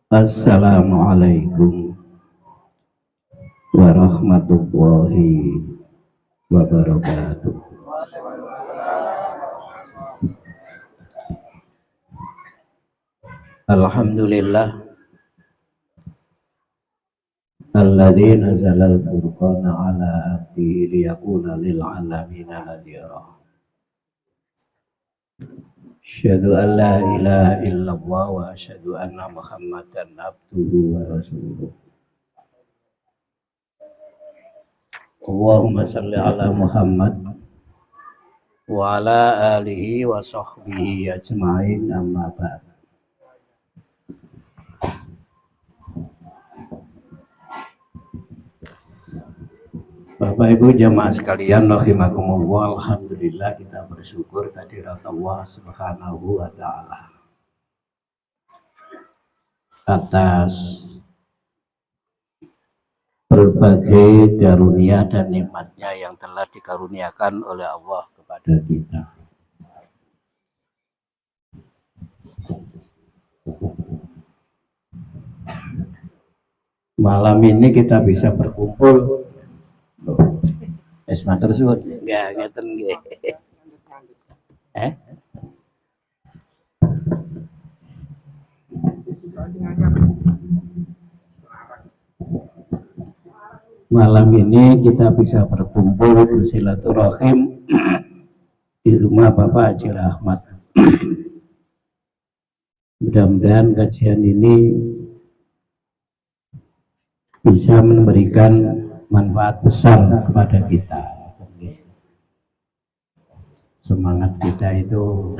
Assalamualaikum warahmatullahi wabarakatuh. Alhamdulillah alladzi nazala al-furqana ala abdihi liyakuna lil alamin nadhira. Asyhadu an la ilaha illallah wa asyhadu anna Muhammadan abduhu wa rasuluh. Allahumma shalli ala Muhammad wa ala alihi wa sahbihi ajma'in, amma ba'd. Bapak Ibu jamaah sekalian rahimakumullah, alhamdulillah kita bersyukur kehadirat Allah Subhanahu wa taala atas berbagai karunia dan nikmatnya yang telah dikaruniakan oleh Allah kepada kita. Malam ini kita bisa berkumpul. Matur suwun. Ya ngeten nggih. Malam ini kita bisa berkumpul bersilaturahim di rumah Bapak Haji Rahmat. Mudah-mudahan kajian ini bisa memberikan manfaat besar kepada kita. Semangat kita itu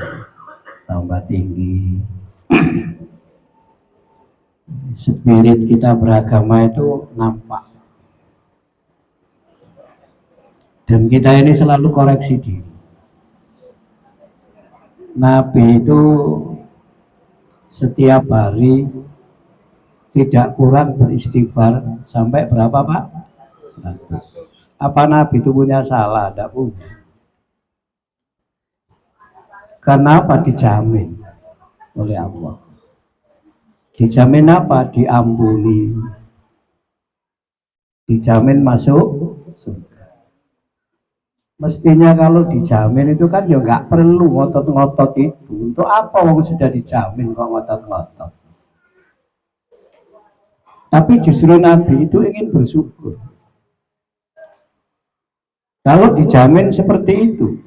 tambah tinggi. Spirit kita beragama itu nampak. Dan kita ini selalu koreksi diri. Nabi itu setiap hari tidak kurang beristighfar sampai berapa Pak? 100. Apa Nabi itu punya salah? Tidak punya. Karena apa? Dijamin oleh Allah. Dijamin apa? Diampuni. Dijamin masuk surga. Mestinya kalau dijamin itu kan ya nggak perlu ngotot-ngotot itu. Untuk apa wong sudah dijamin kok ngotot-ngotot? Tapi justru Nabi itu ingin bersyukur. Kalau dijamin seperti itu,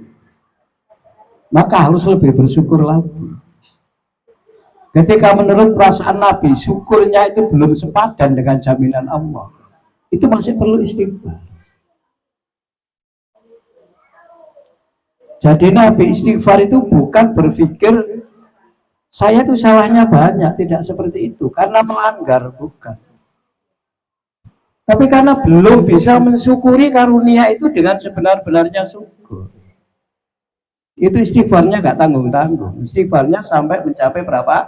maka harus lebih bersyukur lagi. Ketika menurut perasaan Nabi, syukurnya itu belum sepadan dengan jaminan Allah, itu masih perlu istighfar. Jadi Nabi istighfar itu bukan berpikir saya itu salahnya banyak, tidak seperti itu, karena melanggar, bukan. Tapi karena belum bisa mensyukuri karunia itu dengan sebenar-benarnya syukur. Itu istighfarnya nggak tanggung-tanggung. Istighfarnya sampai mencapai berapa?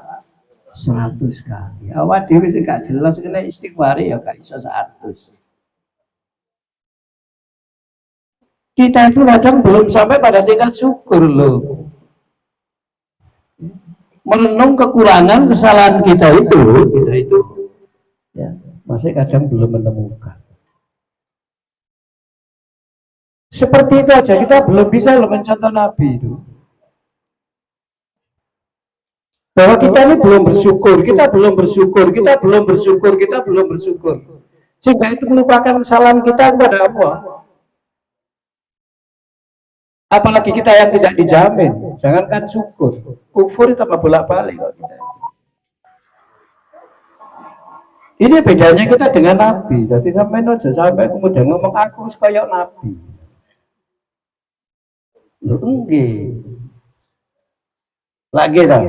100 kali. Awak dewi sih nggak jelas kena istighfar ya nggak bisa 100. Kita itu kadang belum sampai pada tingkat syukur loh. Merenung kekurangan kesalahan kita itu ya, masih kadang belum menemukan. Seperti itu aja kita belum bisa mencontoh Nabi itu. Bahwa kita ini belum bersyukur, kita belum bersyukur, kita belum bersyukur, kita belum bersyukur. Sehingga itu melupakan kesalahan kita kepada Allah. Apalagi kita yang tidak dijamin, jangankan syukur, kufur itu apa bolak-balik kok kita. Ini bedanya kita dengan Nabi. Jadi sampai kemudian ngomong aku kayak Nabi. Loh enggak. Lagi dah.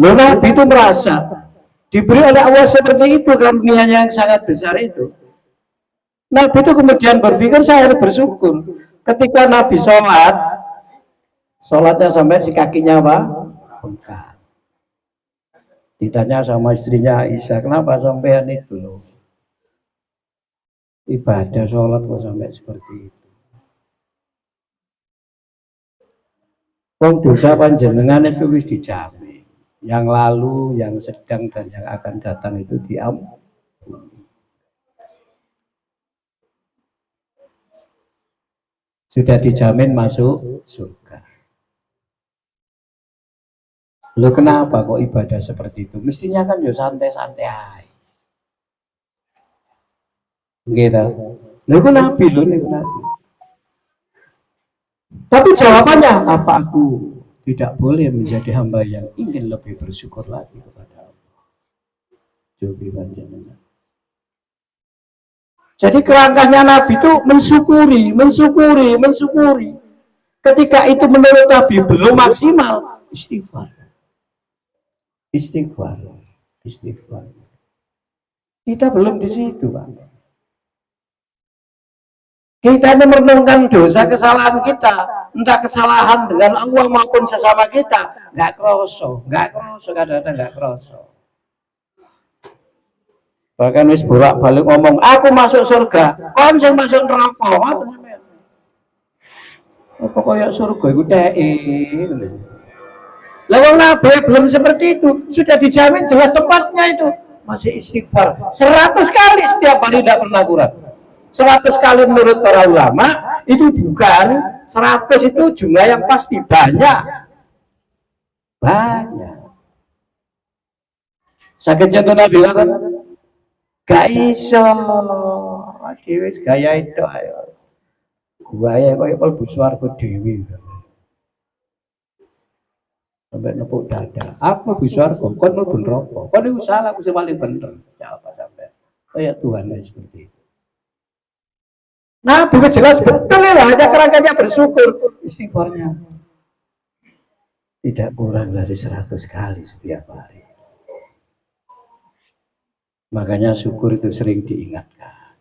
Loh Nabi itu merasa diberi oleh Allah seperti itu karunia-Nya yang sangat besar itu. Nabi itu kemudian berpikir saya harus bersyukur. Ketika Nabi sholatnya sampai si kakinya apa? Bengkak. Ditanya sama istrinya Aisyah, kenapa sampean itu loh? Ibadah sholat kok sampai seperti itu. Wong dosa panjenengan itu wis dijamin. yang lalu, yang sedang, dan yang akan datang itu diampuni. Sudah dijamin masuk surga. Lo kenapa kok ibadah seperti itu? Mestinya kan ya santai-santai aja. Gitu. Lo itu nabi, lo itu nabi. Tapi jawabannya, apa aku tidak boleh menjadi hamba yang ingin lebih bersyukur lagi kepada Allah? Jawaban jenengan. Jadi kerangkanya Nabi itu mensyukuri. Ketika itu menurut Nabi belum maksimal, istighfar. Kita belum di situ, Pak. Kita ini merenungkan dosa kesalahan kita, entah kesalahan dengan Allah maupun sesama kita, nggak kroso, kadang-kadang nggak kroso. Bahkan wis bolak-balik ngomong, aku masuk surga, kon sing masuk neraka. Apa kayak surga iku teke. Lah wong Nabi belum seperti itu, sudah dijamin jelas tempatnya itu. Masih istighfar 100 kali setiap hari, tidak pernah kurang. 100 kali menurut para ulama itu bukan 100 itu jumlah yang pasti, banyak. Sakit jantung Nabi kan? Gak iso, dewi gaya itu ayo. Gaya kaya mlebu swarga dewi. Sampai nepuk dada. Aku mlebu swarga, kon mlebu neraka. Kon iku salah, aku sing paling bener. Siapa sampai? Kayak Tuhan seperti itu. Nah, bukan jelas betul lah, hanya kerangkanya bersyukur, istighfarnya tidak kurang dari 100 kali setiap hari. Makanya syukur itu sering diingatkan.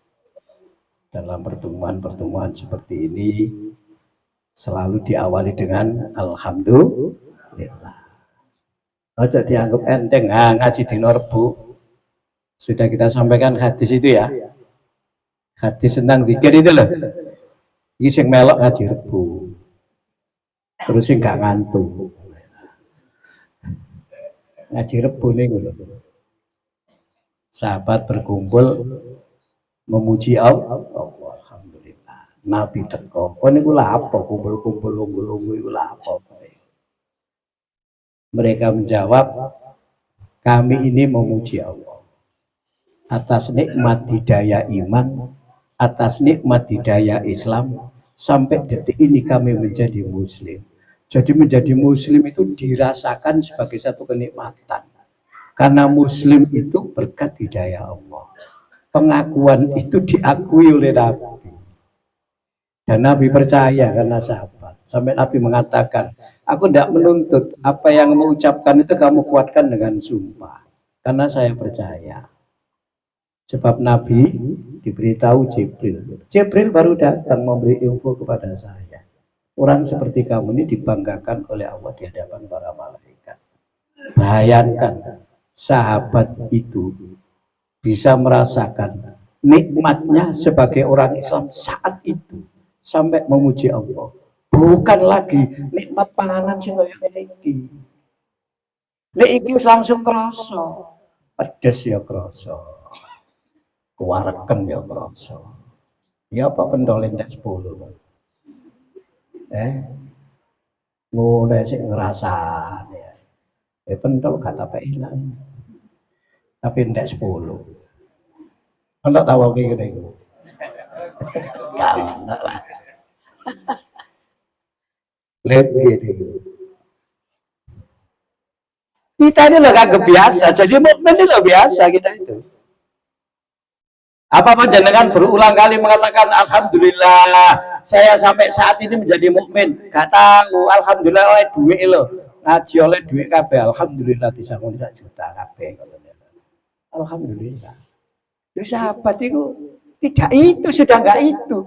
Dalam pertemuan-pertemuan seperti ini selalu diawali dengan alhamdulillah. Ojo dianggap enteng, ngaji di Norbu. Sudah kita sampaikan hadis itu ya. Hadis tentang zikir itu loh. Ini sing melok ngaji Rebu. Terus sing gak ngantuk. Ngaji Rebu nih lho. Sahabat berkumpul memuji Allah. Alhamdulillah. Nabi teko. Kon niku lha apa kumpul-kumpul lungguh-lungguh iku lha apa? Mereka menjawab, kami ini memuji Allah atas nikmat hidayah iman, atas nikmat hidayah Islam, sampai detik ini kami menjadi muslim. Jadi menjadi muslim itu dirasakan sebagai satu kenikmatan. Karena muslim itu berkat hidayah Allah. Pengakuan itu diakui oleh Nabi. Dan Nabi percaya karena sahabat. Sampai Nabi mengatakan, aku tidak menuntut apa yang kamu ucapkan itu kamu kuatkan dengan sumpah. Karena saya percaya. Sebab Nabi diberitahu Jibril. Jibril baru datang memberi info kepada saya. Orang seperti kamu ini dibanggakan oleh Allah di hadapan para malaikat. Bayangkan sahabat itu bisa merasakan nikmatnya sebagai orang Islam saat itu sampai memuji Allah. Bukan lagi nikmat panganan sing kaya ngene iki. Nek iki langsung krasa. Pedes ya krasa. Kuwareken ya krasa. Ya apa pentol entek 10. Ngono sik ngrasane. Pentol gak tak enak. Tapi entek 10. Ana tahu iki ngene iku. Gak lah. Lebih kita ini loh kagak biasa, jadi mukmin ini loh biasa kita itu. Apa panjenengan berulang kali mengatakan alhamdulillah saya sampai saat ini menjadi mukmin? Gak tahu. Alhamdulillah oleh duit lo ngaji oleh duit kabeh. Alhamdulillah disangoni 1 juta kabeh. Alhamdulillah. Lu sahabat itu tidak itu, sudah enggak itu.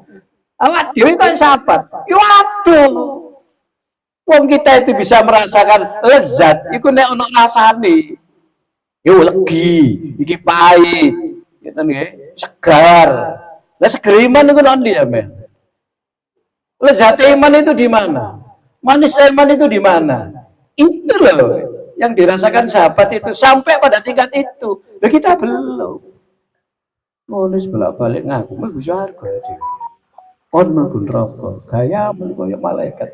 Awak dhewe kok sahabat. Yo aduh. Wong kita itu bisa merasakan lezat, iku nek ono rasane. Yo legi, iki pahit, gitu nggih, segar. Lah seger iman iku nek ndi ya, Men? Lezat iman itu di mana? Manis iman itu di mana? Itu loh. Yang dirasakan sahabat itu sampai pada tingkat itu. Nah, kita belum. Nulis bolak-balik ngaku mlebu swarga dhewe. Kon mlebu neraka. Gaya koyo malaikat.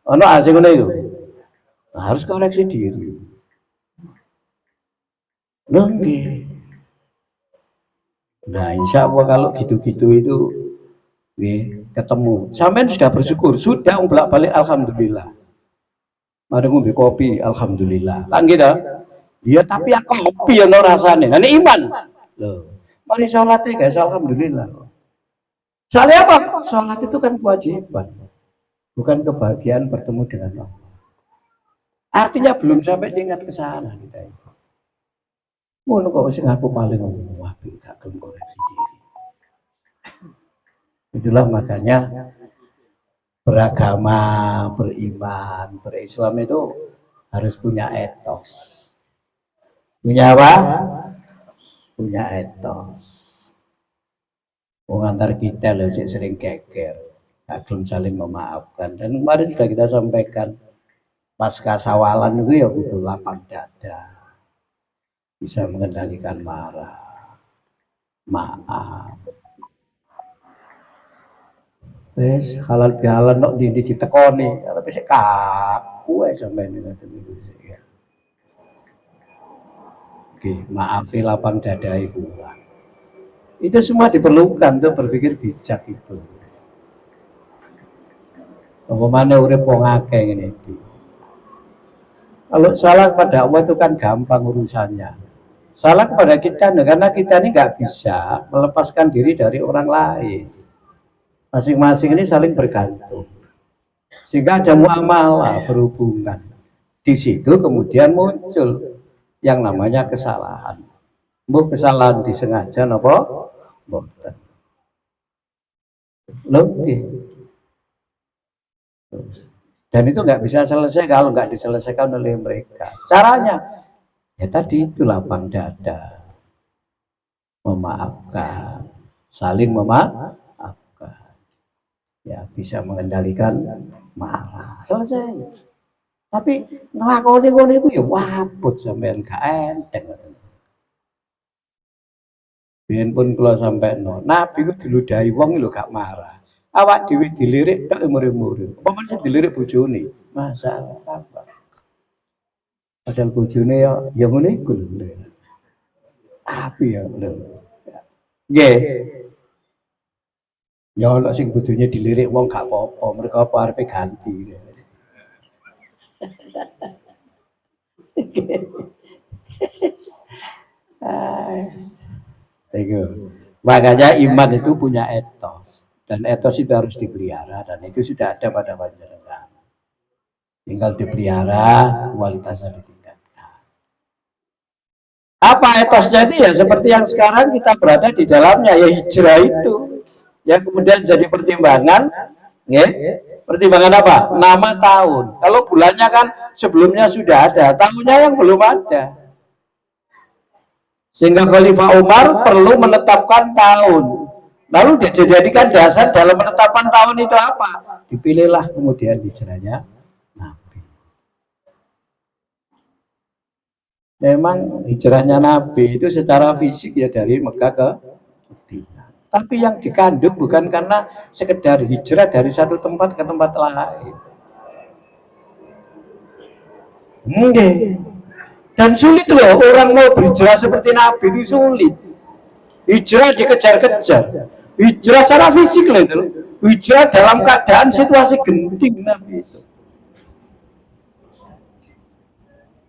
Ono asing ngono iku. Nah, harus koreksi diri. Loh, nggih. Nah, insya Allah kalau gitu-gitu itu nih, ketemu. Sampean sudah bersyukur, sudah bolak-balik alhamdulillah. Mari ngombe kopi, alhamdulillah. Kan gitu. Ya tapi ya kopi ya no rasane. Nah, ini iman. Loh, mari sholat guys, alhamdulillah. Soalnya apa? Sholat itu kan kewajiban, bukan kebahagiaan bertemu dengan Allah. Artinya belum sampai tingkat ke sana kita itu. Ngono kok sing aku paling apik gak gelem koreksi diri. Itulah makanya beragama, beriman, berislam itu harus punya etos. Punya apa? Punya etos. Wong antar kita loh sering geger, gak gelem saling memaafkan. Dan kemarin sudah kita sampaikan, pasca sawalan itu ya butuh lapang dada. Bisa mengendalikan marah, maaf. Wes halal bihalal nok di ditekoni, tapi sik kaku ae sampeyan ngoten niku ya. Oke, maafi lapang dadai kurang. Itu semua diperlukan untuk berpikir bijak itu. Umpamane urip wong akeh ngene iki. Kalau salah pada Allah itu kan gampang urusannya. Salah kepada kita, karena kita ini nggak bisa melepaskan diri dari orang lain. Masing-masing ini saling bergantung. Sehingga ada muamalah berhubungan. Di situ kemudian muncul yang namanya kesalahan. Mbok kesalahan disengaja napa? Mboten. Dan itu nggak bisa selesai kalau nggak diselesaikan oleh mereka. Caranya ya tadi itu lapang dada, memaafkan, saling memaafkan, ya bisa mengendalikan marah, selesai. Tapi ngelakoni ngono itu ya wabut sampean gak enteng. Biyen pun kula sampai Nabi ku diludahi wong lho gak marah. Awak dhewe dilirik tok umur-umur. Apa mesti dilirik bojone? Masalah apa? Padahal bojone ya ngene iku lho. Tapi ya lho. Nggih. Ya ana sing bojone dilirik wong gak apa-apa, mergo apa arepe ganti. Makanya iman itu punya etos. Dan etos itu harus dipelihara, dan itu sudah ada pada panjenengan. Tinggal dipelihara, kualitasnya ditingkatkan. Apa etosnya itu ya seperti yang sekarang kita berada di dalamnya, ya hijrah itu. Yang kemudian jadi pertimbangan, ya, pertimbangan apa? Nama tahun. Kalau bulannya kan sebelumnya sudah ada, tahunnya yang belum ada. Sehingga Khalifah Umar perlu menetapkan tahun. Lalu dijadikan dasar dalam penetapan tahun itu apa? Dipilihlah kemudian hijrahnya Nabi. Memang hijrahnya Nabi itu secara fisik ya dari Mekah ke Madinah. Tapi yang dikandung bukan karena sekedar hijrah dari satu tempat ke tempat lain. Enggak. Dan sulit loh orang mau berhijrah seperti Nabi itu sulit. Hijrah dikejar-kejar. Hijrah secara fisik loh itu. Hijrah dalam keadaan situasi genting Nabi itu.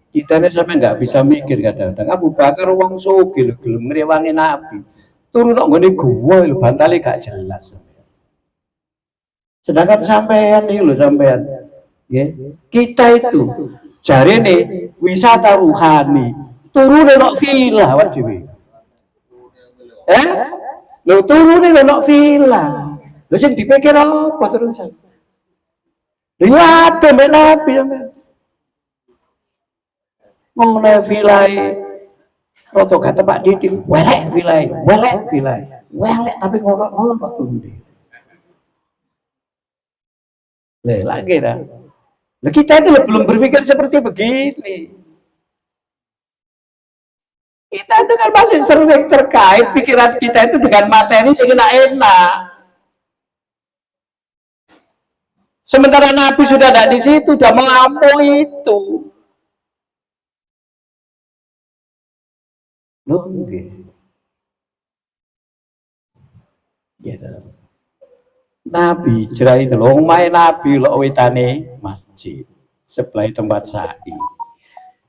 Kita ini sampai nggak bisa mikir kadang-kadang. Abu Bakar wong sugih lho gelem ngrewangi Nabi. Turun kok ngene gua lho bantale gak jelas. Sedangkan sampean iki lho sampean. Nggih. Kita itu jarene wisata ruhani. Turune nang villa awak dhewe. Lho turune nang villa. Lho sing dipikir apa terusan? Lho ya ate mbek Nabi sampean. Ngono vilai roto gak tepak didik, welek vilai, welek tapi ngono Pak Tundi. Lagi dah. Nah, kita itu belum berpikir seperti begini. Kita itu kan masih sering terkait pikiran kita itu dengan materi sehingga enak. Sementara Nabi sudah ada di situ, sudah melampaui itu. Loh, gitu. Nabi hijrah itu loh, main Nabi loh wetane masjid sebelah tempat sa'i,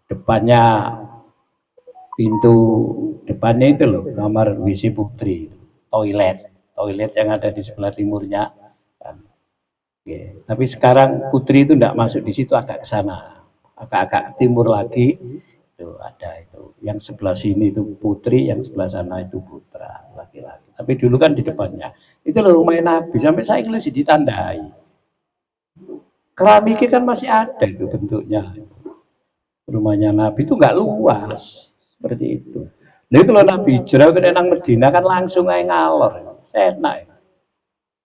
depannya pintu depannya itu loh kamar WC putri, toilet yang ada di sebelah timurnya kan. Ya, tapi sekarang putri itu tidak masuk di situ, agak ke sana, agak timur lagi itu ada itu, yang sebelah sini itu putri, yang sebelah sana itu putra laki-laki, tapi dulu kan di depannya itu loh rumah Nabi, sampai saya masih ditandai. Keramiknya kan masih ada itu bentuknya. Rumahnya Nabi itu nggak luas seperti itu. Jadi kalau Nabi hijrah ke nang Medina kan langsung aja ngalor, enak.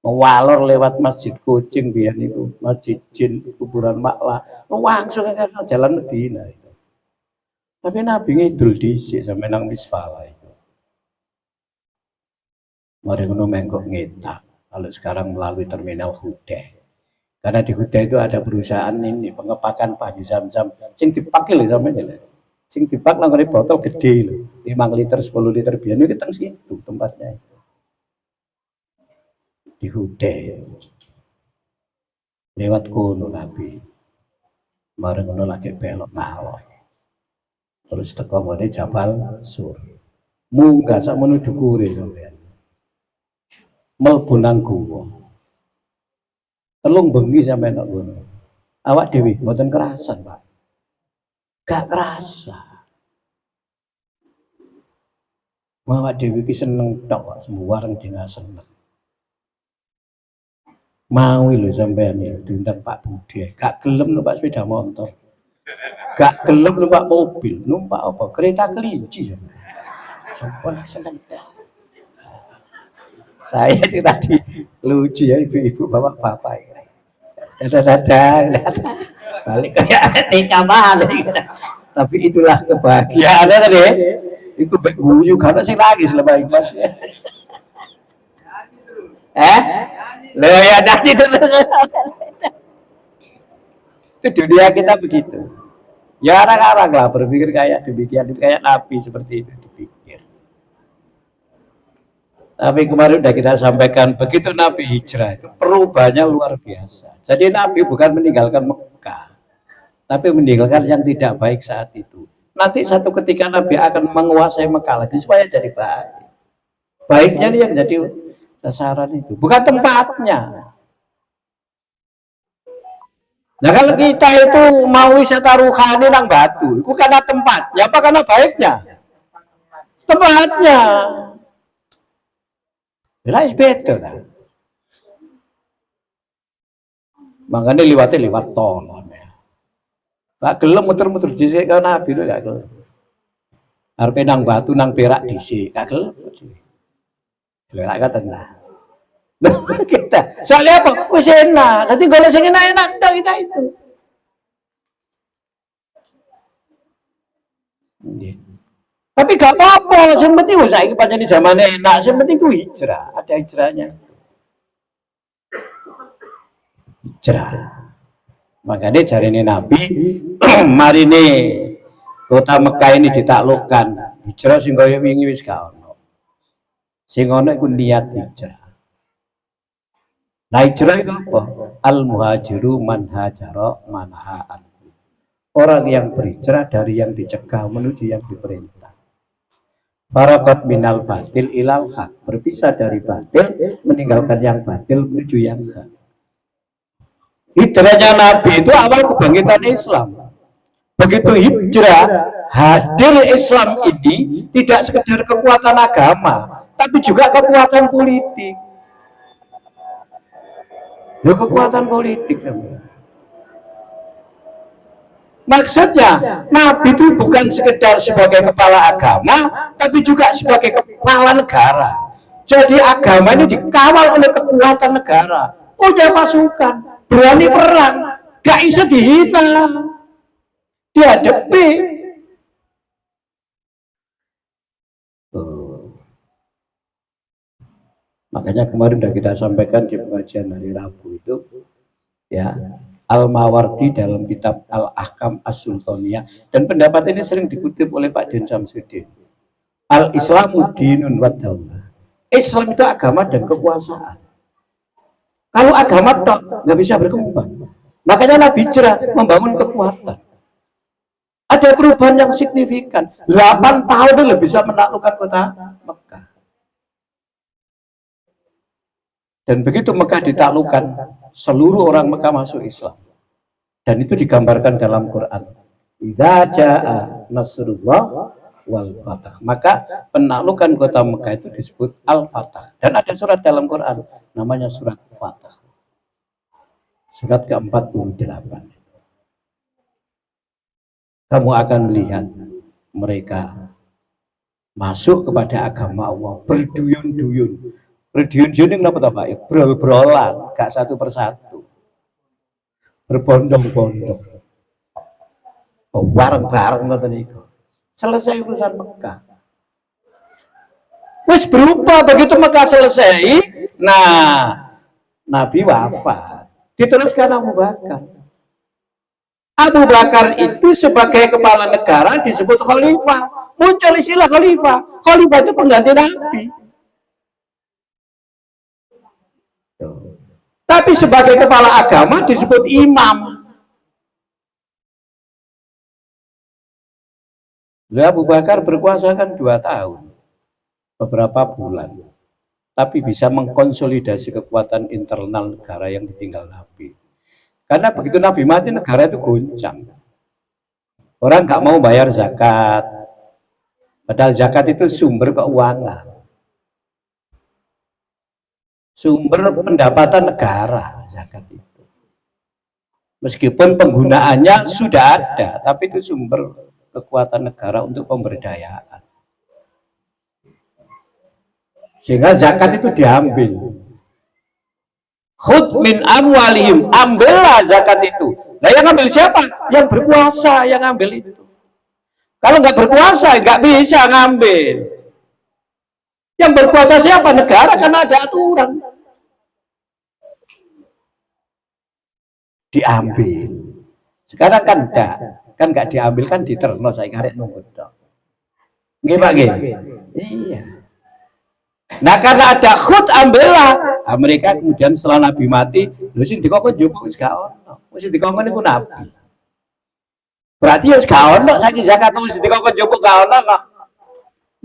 Ngawalor lewat Masjid Kucing biar itu, Masjid Jin, kuburan Maklah, langsung aja jalan Medina itu. Tapi Nabi ngidul dhisik sampai nang Misfala itu. Mari ngono menggok ngetak. Kalau sekarang melalui terminal Huda. Karena di Huda itu ada perusahaan ini pengepakan padi Zam-Zam. Sing dipakai lho sampe lho. Sing dipak nang botol gede lho. 5 liter, 10 liter biyen iki teng situ tempatnya itu. Di Huda. Lewat kono Nabi. Mari ngono lagi belok ngalor. Terus teko ngene Jabal Sur. Munggah sak menuju kure sampean. Mlebu nang guwa. Telung bengi sampai nak ngono. Awak dhewe mboten kerasan, Pak. Gak kerasa. Awak dhewe ki seneng tok, sembarang dina seneng. Mau lho sampean diundang Pak Budi, gak gelem numpak sepeda motor. Gak gelem numpak mobil, numpak apa? Kereta kelinci. Sopan seneng tok. Saya itu tadi lucu ya, ibu-ibu bapak-bapak ya. Dadah balik kayak nikah mahal. Tapi itulah kebahagiaan tadi. Itu guyu karena sih lagi selama ikhlas. Lo ya tadi dulu. Itu dunia kita begitu. Ya orang-orang lah berpikir kayak demikian, kayak Nabi seperti itu dipikir. Tapi kemarin sudah kita sampaikan, begitu Nabi hijrah itu perubahannya luar biasa. Jadi Nabi bukan meninggalkan Mekah, tapi meninggalkan yang tidak baik saat itu. Nanti satu ketika Nabi akan menguasai Mekah lagi supaya jadi baik. Baiknya ini yang jadi sasaran itu, bukan tempatnya. Nah kalau kita itu mau wisata ruhani nang Batu, itu karena tempatnya apa karena baiknya? Tempatnya. Jelas beda lah. Makanya lewat tol. Gak gelem muter-muter dhisik karo Nabi itu gak gelem. Arepe nang Batu nang Perak dhisik, gak gelem. Lha gak katen lah. Kita soalnya apa? Wis enak. Dadi golek sing enak-enak tok kita itu. Tapi gak apa-apa, yang penting saiki pancen zamane enak, yang penting ku hijrah, ada hijrahnya. Hijrah. Makanya jarine Nabi, marine kota Mekah ini ditaklukkan, hijrah sing kaya wingi wis gak ono. Sing ono iku niat hijrah. Nah hijrah itu apa? Al-muhajiru man hajara manhaan. Orang yang berhijrah dari yang dicegah menuju yang diperintah. Farakat minal batil ilal haq, berpisah dari batil, meninggalkan yang batil menuju yang hak. Hijrahnya Nabi itu awal kebangkitan Islam. Begitu hijrah, hadir Islam ini tidak sekedar kekuatan agama, tapi juga kekuatan politik. Ya kekuatan politik sebenarnya. Maksudnya Nabi itu bukan sekedar sebagai kepala agama, tapi juga sebagai kepala negara. Jadi agama ini dikawal oleh kekuatan negara, punya pasukan, berani perang. gak bisa dihina, dihadapi. Makanya kemarin sudah kita sampaikan di pengajian hari Rabu itu, ya, Al-Mawardi dalam kitab Al-Ahkam As-Sultaniyah, dan pendapat ini sering dikutip oleh Pak Den Samsudin. Al-Islamu dinun wa daulah. Islam itu agama dan kekuasaan. Kalau agama tok nggak bisa berkembang. Makanya Nabi hijrah membangun kekuatan. Ada perubahan yang signifikan. 8 tahun dulu bisa menaklukkan kota Mekah. Dan begitu Mekah ditaklukkan, seluruh orang Mekah masuk Islam. Dan itu digambarkan dalam Quran. Idza jaa nasrullah wal fatah. Maka penaklukan kota Mekah itu disebut Al-Fatah. Dan ada surat dalam Quran namanya surat Fatah. Surat ke-48. Kamu akan melihat mereka masuk kepada agama Allah berduyun-duyun. Berduyun-duyun ini apa Pak? Brol-brolan, gak satu persatu. Berbondong-bondong. Oh, bareng-bareng ngoten niku. Selesai urusan Mekah. Wis berubah begitu Mekah selesai. Nah, Nabi wafat. Diteruskan Abu Bakar. Abu Bakar itu sebagai kepala negara disebut khalifah. Muncul istilah khalifah. Khalifah itu pengganti Nabi. Tapi sebagai kepala agama disebut imam. Abu Bakar berkuasa kan 2 tahun, beberapa bulan, tapi bisa mengkonsolidasi kekuatan internal negara yang ditinggal Nabi. Karena begitu Nabi mati, negara itu goncang. Orang nggak mau bayar zakat, padahal zakat itu sumber keuangan, sumber pendapatan negara. Zakat itu, meskipun penggunaannya sudah ada, tapi itu sumber kekuatan negara untuk pemberdayaan. Sehingga zakat itu diambil. Khudh min amwalihim, ambillah zakat itu. Nah yang ambil siapa? Yang berkuasa yang ambil itu. Kalau nggak berkuasa nggak bisa ngambil. Yang berkuasa siapa? Negara, karena ada aturan. Diambil. Sekarang kan enggak. Kan nggak diambil, kan diterno, saya karek nunggu dong. Nggih Pak nggih. Iya. Nah karena ada khut ambillah. Amerika kemudian setelah Nabi mati, lho sing dikongkon njupuk wis gak ono. Wis dikongkon niku Nabi. Berarti wis gak ono saking zakat wis dikongkon njupuk gak ono kok.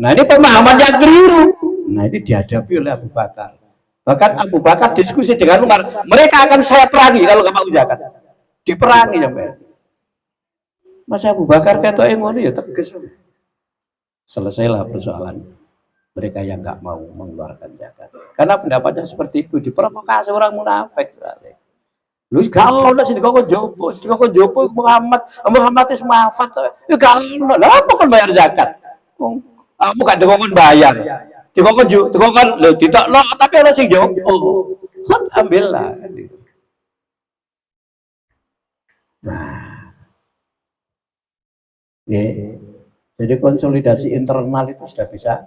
Nah ini pemahaman yang keliru. Nah ini dihadapi oleh Abu Bakar. Bahkan Abu Bakar diskusi dengan Umar, mereka akan saya perangi kalau nggak mau zakat. Diperangi sampai. Masa Abu Bakar ketoke ngono ya tegas. Selesailah persoalan mereka yang nggak mau mengeluarkan zakat. Karena pendapatnya seperti itu, diprovokasi orang munafik. Lu gak ono sing dikon jopo Muhammad is mafat. Ya gak ono. Lah apa kon bayar zakat? Kamu gak dikon bayar. Dikon lho ditokno tapi ana sing jopo. Hot ambillah. Nah, ya, jadi konsolidasi internal itu sudah bisa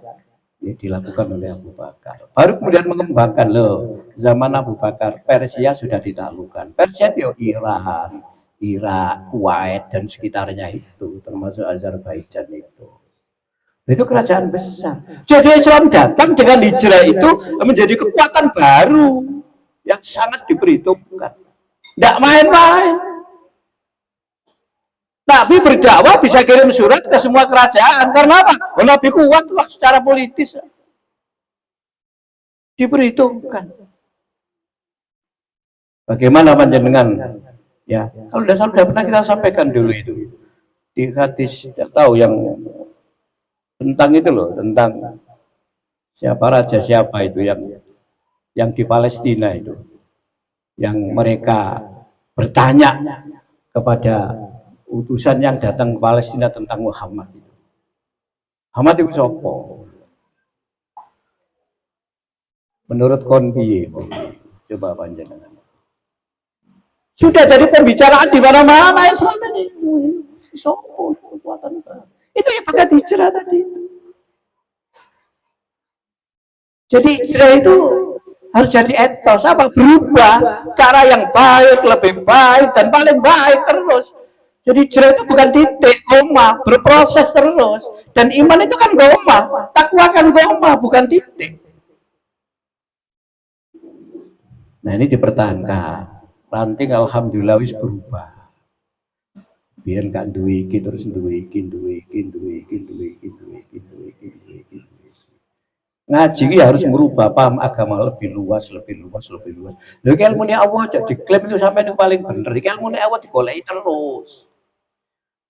ya, dilakukan oleh Abu Bakar. Baru kemudian mengembangkan loh. Zaman Abu Bakar, Persia sudah ditaklukkan. Persia itu Iran, Irak, Kuwait dan sekitarnya itu, termasuk Azerbaijan itu. Itu kerajaan besar. Jadi Islam datang dengan hijrah itu menjadi kekuatan baru yang sangat diperhitungkan. Tidak main-main. Nabi berdakwah bisa kirim surat ke semua kerajaan. Karena apa? Oh, Nabi kuat lah secara politis. Diperhitungkan. Bagaimana panjenengan? Ya, kalau sudah pernah kita sampaikan dulu itu di hadis, tidak tahu yang tentang itu loh, tentang siapa raja siapa itu yang di Palestina itu, yang mereka bertanya kepada utusan yang datang ke Palestina tentang Muhammad itu. Muhammad itu siapa? Menurut kon piye? Coba panjenengan. Sudah jadi pembicaraan di mana-mana Islam ini. Sopo kekuatan itu ya pakai hijrah tadi. Jadi hijrah itu harus jadi etos, apa berubah ke arah yang baik, lebih baik dan paling baik terus. Jadi hijrah itu bukan titik, koma, berproses terus. Dan iman itu kan koma, takwa kan koma, bukan titik. Nah ini dipertahankan. Ranting alhamdulillah wis berubah. Biar gak duwe iki terus duwe iki. Ngaji ya harus merubah paham agama lebih luas. Lho iki ilmune Allah aja diklaim itu sampai yang paling bener. Iki ilmune Allah digoleki terus.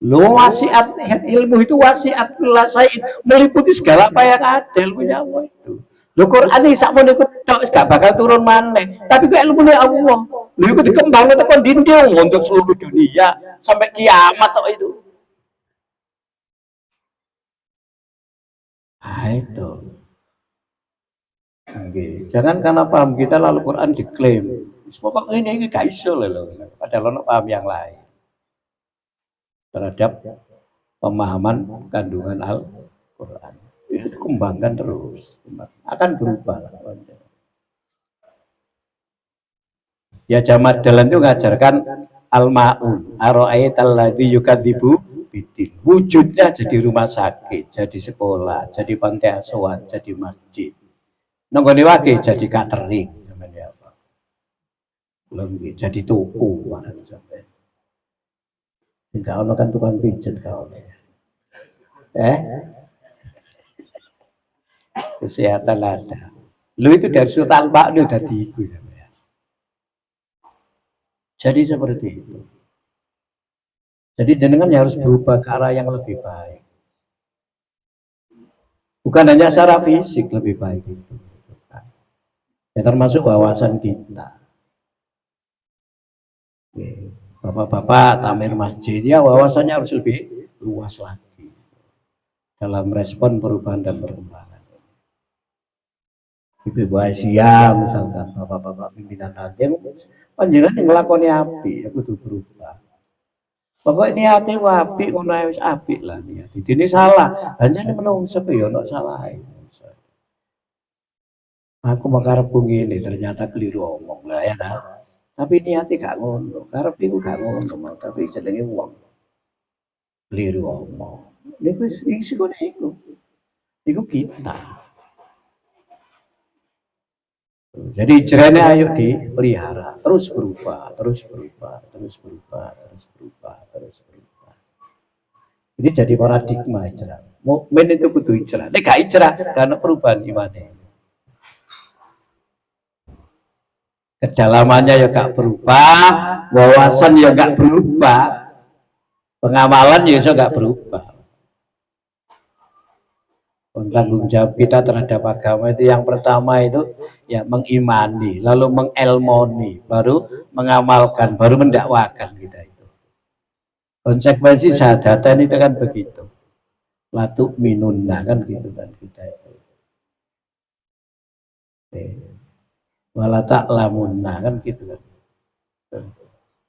Lho wasiat ilmu itu wasiat kulasain meliputi segala apa yang ada ilmunya Allah itu. Lho Quran iki sakmene iku tok gak bakal turun maneh, tapi ku ilmune Allah. Lho iku dikembangno tekan dinding untuk seluruh dunia sampai kiamat tok itu. Itu. Okay. Jangan karena paham kita lalu Quran diklaim. Pokoknya ini gak iso loh. Padahal ono paham yang lain terhadap pemahaman kandungan Al-Quran. Itu dikembangkan terus, akan berubah. Ya Jamat Dalan itu ngajarkan al-ma'un, aro'aital ladzi yukadzibu bidin. Wujudnya jadi rumah sakit, jadi sekolah, jadi pantai asuhan, jadi masjid. Nonggone wage jadi catering, namanya apa? Belum jadi toko, barang sampai. Enggak ono kan tukang pijet kau. Kesehatan ada. Lu itu dari Sultan Pak lu udah tiku ya. Jadi seperti itu. Jadi jenengan harus berubah ke arah yang lebih baik. Bukan hanya secara fisik lebih baik itu. Ya termasuk wawasan kita. Bapak-bapak tamir masjid ya wawasannya harus lebih luas lagi dalam respon perubahan dan perkembangan. Ibu Aisyah misalkan bapak-bapak pimpinan nanti panjenengan yang ngelakoni api ya kudu berubah. Pokoknya niate wapi ngono wis apik lah niat. Ini salah, hanya ini menungso ya ono salah. Aku mau karep ngene ternyata keliru omong lah ya ta. Tapi niatnya gak ngono, karep iku gak ngono, tapi jenenge wong. Keliru omong. Niku isi kene iku. Iku kita. Jadi hijrahnya ayo dipelihara, terus berubah. Ini jadi paradigma hijrah. Mukmin itu kudu hijrah. Nek gak hijrah karena perubahan imannya. Kedalamannya ya gak berubah, wawasan ya gak berubah, pengamalan ya so gak berubah. Tanggung jawab kita terhadap agama itu yang pertama itu ya mengimani, lalu mengelmoni, baru mengamalkan, baru mendakwakan kita itu. Konsekuensi syahadatan itu kan begitu. Latu minunna kan gitu kan kita itu. Wala ta'lamunna kan gitu kan.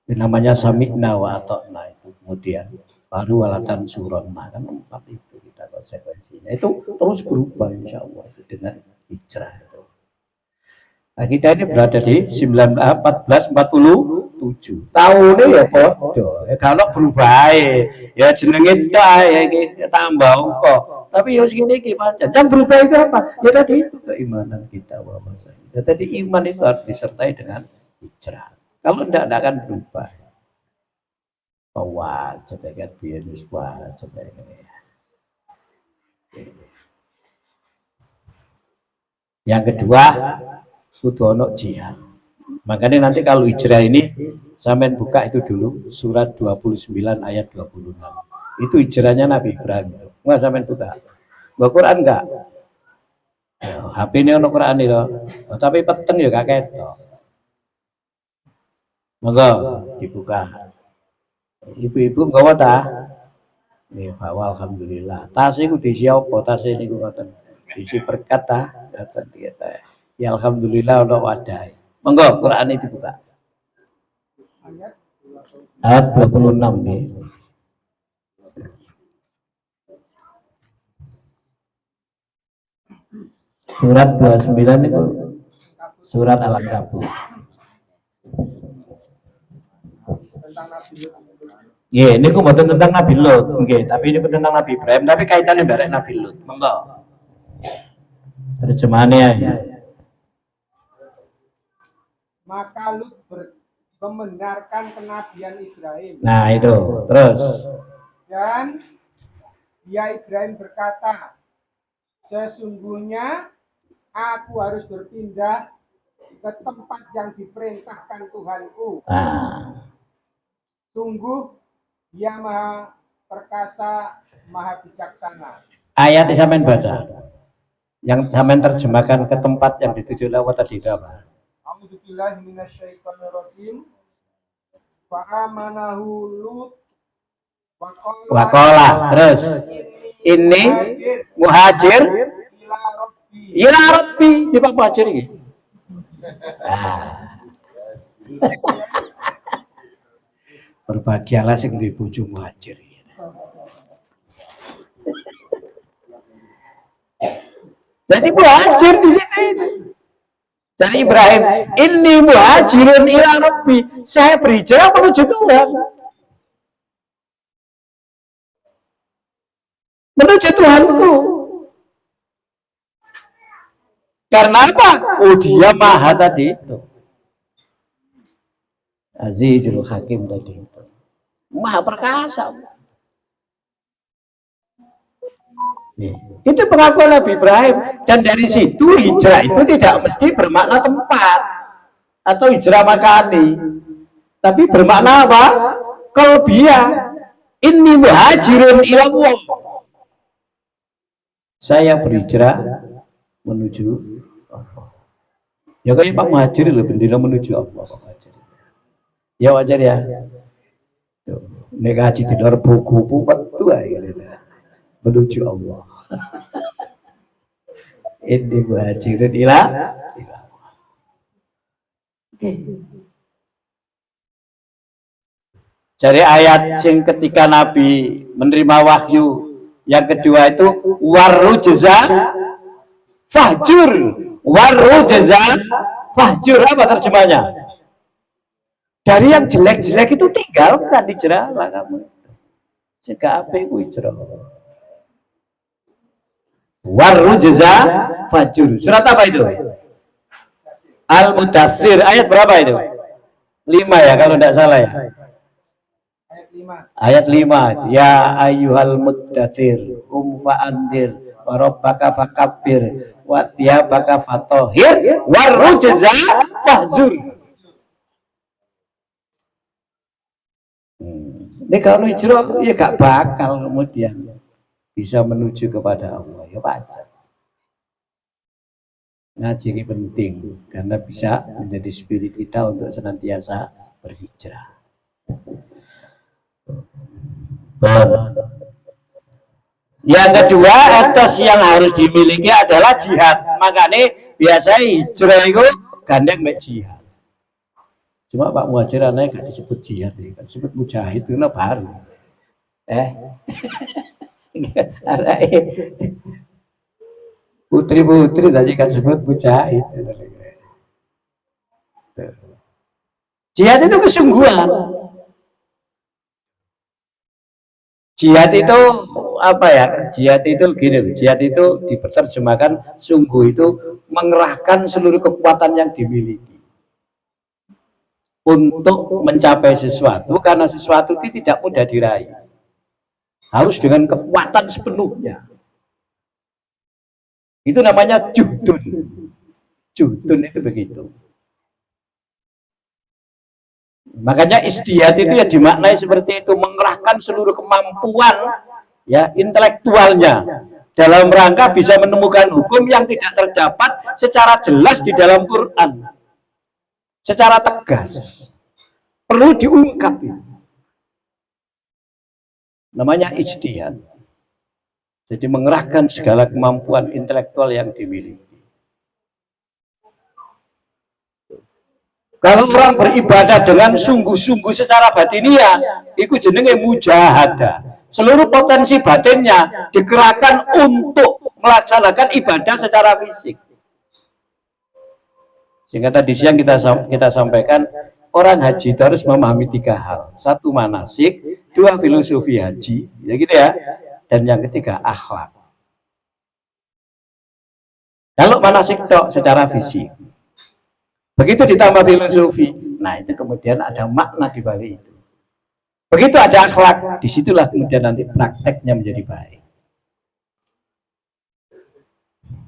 Itu namanya sami'na wa ata'na itu. Kemudian baru walatan suronna kan 4 itu kita konsekuensinya. Itu terus berubah insyaallah dengan hijrah itu. Nah, kita ini berada di 1447. Tahunnya ya podo. Ya kalau berubah ya jenenge dak ya tambah kok. Tapi ya segini gimana? Yang berubah itu apa? Ya tadi itu keimanan kita wawasan. Ya, tadi iman itu harus disertai dengan hijrah. Kalau tidak akan berubah. Wajib kan biasa wajib ini. Yang kedua, kudu ono jihad. Makanya nanti kalau hijrah ini sampean buka itu dulu surat 29 ayat 26. Itu hijrahnya Nabi Ibrahim. Enggak sampean buka. Bawa Quran enggak? HP ini ono Quran itu, tapi peteng ya gak ketok. Monggo dibuka. Ibu-ibu nggawa ta? Nggih, bawa alhamdulillah. Tas iku diisi apa? Tas niku ngoten. Diisi berkat ta? Ngoten kita. Ya alhamdulillah ono wadah. Monggo Quran ini dibuka. Ayat 26 nih. Surat 29 itu surat Al-Ankabut. Ya, ini aku mboten tentang Nabi Lut, nggih, tapi ini tentang Nabi Ibrahim, tapi kaitannya bareng Nabi Lut. Monggo. Terjemahannya ya. Maka Lut membenarkan kenabian Ibrahim. Nah, itu. Terus. Dan dia Ibrahim berkata, sesungguhnya aku harus berpindah ke tempat yang diperintahkan Tuhanku. Sungguh dia maha perkasa, maha bijaksana. Ayat yang sampean baca, yang sampean terjemahkan ke tempat yang dituju lewat tadi itu apa? A'udzubillahi minasyaitonirrajim. Fa'amanahu Lut Wakola. Terus ini muhajir ila Rabbi di Pak Muhajir ini. Berbahagialah sing duwe bojo muhajir. Jadi muhajir di situ. Jadi Ibrahim, ini muhajirun ila Rabbi. Saya berhijrah menuju Tuhan. Menuju Tuhanku. Karena apa? Oh, dia maha tadi itu. Azizul Hakim tadi itu. Maha perkasa. Itu pengakuan Nabi Ibrahim, dan dari situ hijrah itu tidak mesti bermakna tempat atau hijrah makani, tapi bermakna apa? Qalbiyah. Inni muhajirun ilallah. Saya berhijrah menuju Allah. Ya kayak Pak Muhajir loh, bendera menuju Allah Pak Muhajir. Ya wajar ya. Nek ngaji di luar buku betul ya menuju Allah. Ini muhajirin ila. Jadi ayat yang ketika Nabi menerima wahyu yang kedua itu warujza fahjur. Warujza fahjur, apa terjemahnya? Dari yang jelek-jelek itu tinggalkan, hijrahlah kamu. Sehingga apa itu hijrah? Warujza fajur. Surat apa itu? Al-Mudaththir. Ayat berapa itu? 5 ya kalau tidak salah ya. Ayat 5. Ya ayyuhal mudaththir fa'andir wa rabbaka fakabbir wa thiyabaka fatahhir warujza fahjur. Ini kalau hijrah ya gak bakal kemudian bisa menuju kepada Allah, ya wajar. Ngaji ini penting karena bisa menjadi spirit kita untuk senantiasa berhijrah. Yang kedua, etos yang harus dimiliki adalah jihad. Makanya biasanya hijrah itu gandeng mek jihad. Cuma Pak Muhajir aneh gak disebut jihad, kan disebut mujahid itu baru. Putri-putri tadi kan sebut mujahid. Jihad itu kesungguhan. Jihad itu apa ya? Jihad itu gini, jihad itu diterjemahkan sungguh itu mengerahkan seluruh kekuatan yang dimiliki untuk mencapai sesuatu, karena sesuatu itu tidak mudah diraih. Harus dengan kekuatan sepenuhnya. Itu namanya juhdun. Juhdun itu begitu. Makanya istihad itu ya dimaknai seperti itu, mengerahkan seluruh kemampuan ya intelektualnya dalam rangka bisa menemukan hukum yang tidak terdapat secara jelas di dalam Quran. Secara tegas. Perlu diungkap itu. Namanya ijtihad. Jadi mengerahkan segala kemampuan intelektual yang dimiliki. Kalau orang beribadah dengan sungguh-sungguh secara batiniah, itu jenenge mujahadah. Seluruh potensi batinnya digerakkan untuk melaksanakan ibadah secara fisik. Sehingga tadi siang kita sampaikan, orang haji itu harus memahami 3 hal. 1 manasik, 2 filosofi haji, ya gitu ya. Dan yang ketiga akhlak. Kalau manasik tok secara fisik, begitu ditambah filosofi, nah itu kemudian ada makna di balik itu. Begitu ada akhlak, disitulah kemudian nanti prakteknya menjadi baik.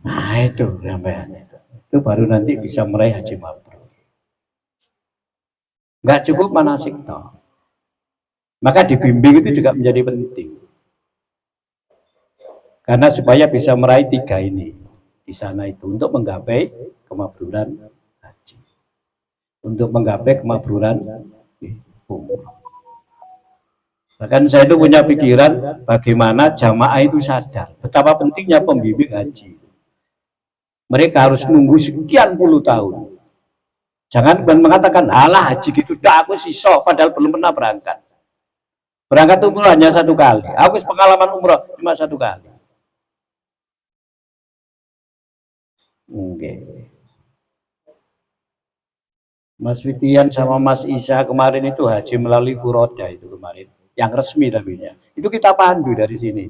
Nah itu sampean itu baru nanti bisa meraih haji mabrur. Nggak cukup manasik toh. Maka dibimbing itu juga menjadi penting. Karena supaya bisa meraih 3 ini di sana itu untuk menggapai kemabruran haji, untuk menggapai kemabruran umroh. Bahkan saya itu punya pikiran bagaimana jamaah itu sadar betapa pentingnya pembimbing haji. Mereka harus nunggu sekian puluh tahun. Jangan mengatakan, alah haji gitu, dah aku sisok, padahal belum pernah berangkat. Berangkat umroh hanya 1 kali. Aku pengalaman umroh cuma 1 kali. Oke. Mas Fitian sama Mas Isa kemarin itu haji melalui Furoda itu kemarin, yang resmi tapinya. Itu kita pandu dari sini.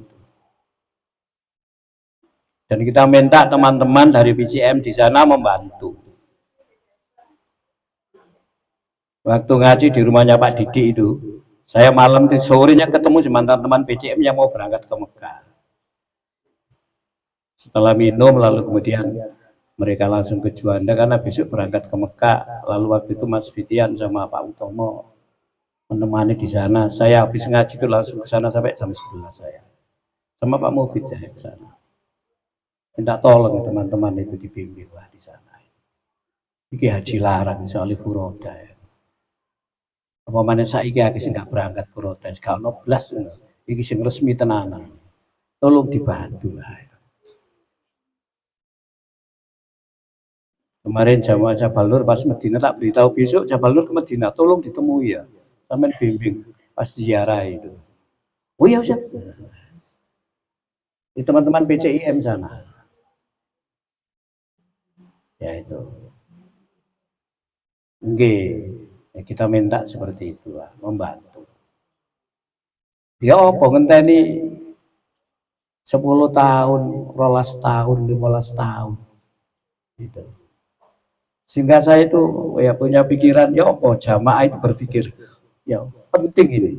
Dan kita minta teman-teman dari PCM di sana membantu. Waktu ngaji di rumahnya Pak Didi itu, saya malam itu sorenya ketemu sama teman-teman PCM yang mau berangkat ke Mekah. Setelah minum lalu kemudian mereka langsung ke Juanda karena besok berangkat ke Mekah. Lalu waktu itu Mas Fitian sama Pak Utomo menemani di sana. Saya habis ngaji itu langsung ke sana sampai jam 11 saya. Sama Pak Mufid saya ke sana. Minta tolong teman-teman itu dibimbing lah di sana. Iki haji larang soal furoda ya. Apa mana saiki akeh sing gak berangkat furoda, gak ono blas. Iki sing resmi tenanan. Tolong dibantu lah. Kemarin jamaah Jabal Nur pas Medina tak beritahu besok Jabal Nur ke Medina, tolong ditemui ya. Sampai bimbing pas ziarah itu. Oh iya Ustaz. Di teman-teman PCIM sana. Ya itu. Nggih, ya kita minta seperti itulah, membantu. Ya apa ngenteni 10 tahun, 12 tahun, 15 tahun. Gitu. Sehingga saya itu ya punya pikiran, ya apa jamaah itu berpikir, ya penting ini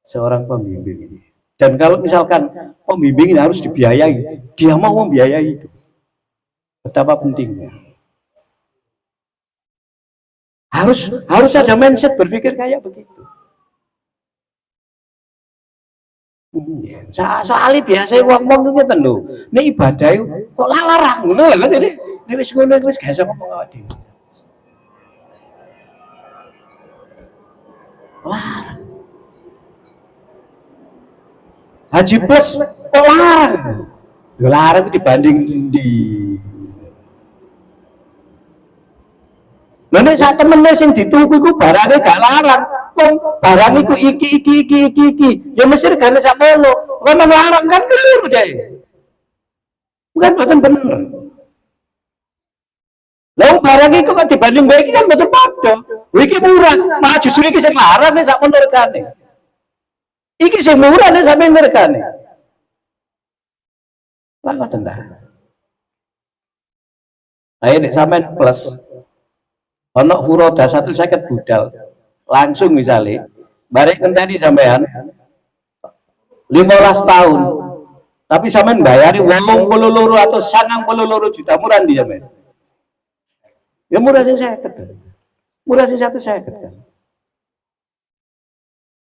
seorang pembimbing ini. Dan kalau misalkan pembimbing ini harus dibiayai, dia mau membiayai itu. Betapa pentingnya. Harus ada mindset berpikir kayak begitu. Soalnya biasa wong-wong itu ngeten lho. Nek ibadah kok larang ngono lho kan ini. Nek wis ngono wis gak iso ngomong awake dhewe. Larang. Haji plus kok larang. Lho larang dibanding ndi. Lha nek sak temene sing dituku iku barangnya gak larang. Wong barang iku iki. Ya mesti regane sakmono. Kok larang kan keliru deh. Bukan boten bener. Lah barang iku kok dibanding wae iki kan boten padha. Iki murah, malah justru iki sing larang nek sakmono regane. Iki sing murah nek sampeyan regane. Lah ngoten ta. Ayo nek sampeyan plus ono furoda 150 budal langsung misalnya barek ngenteni sampean 15 tahun tapi sampean bayari 82 atau 92 juta murah ndi sampean ya murah sing 50 murah sing 150 kan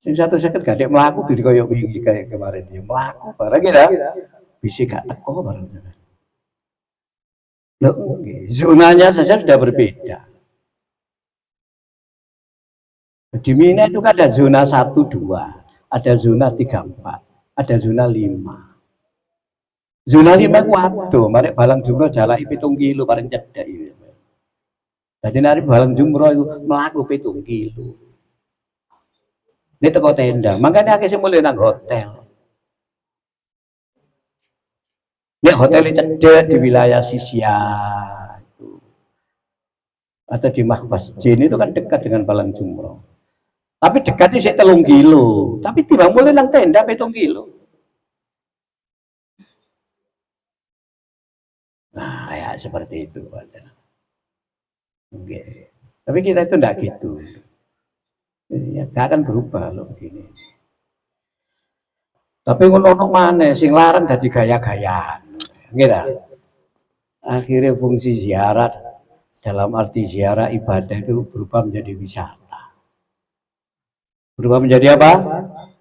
sing 150 gak mlaku diri koyo wingi kayak kemarin dia mlaku barang ya bisa gak teko barang lho zonanya saja sudah berbeda. Di Mina itu kan ada zona 1, 2, ada zona 3, 4, ada zona 5. Zona 5 itu waduh, mari balang jumlah jalai 7 kilo paling cedek ini. Jadi nari balang jumroh itu melaku 7 kilo. Ini teko tenda, makanya akeh sing mulih nang hotel. Nek hotel cedek di wilayah Sisia atau di Mahbas Jin itu kan dekat dengan Balang Jumroh. Tapi dekatnya sih 3 kilo. Tapi tiba mulai nang tenda 7 kilo. Nah, ya seperti itu. Oke. Tapi kita itu enggak gitu. Ya, gak akan berubah loh begini. Tapi ngono mana sing larang dadi gaya-gayaan. Gitu. Akhirnya fungsi ziarah dalam arti ziarah ibadah itu berubah menjadi wisata. Berubah menjadi apa?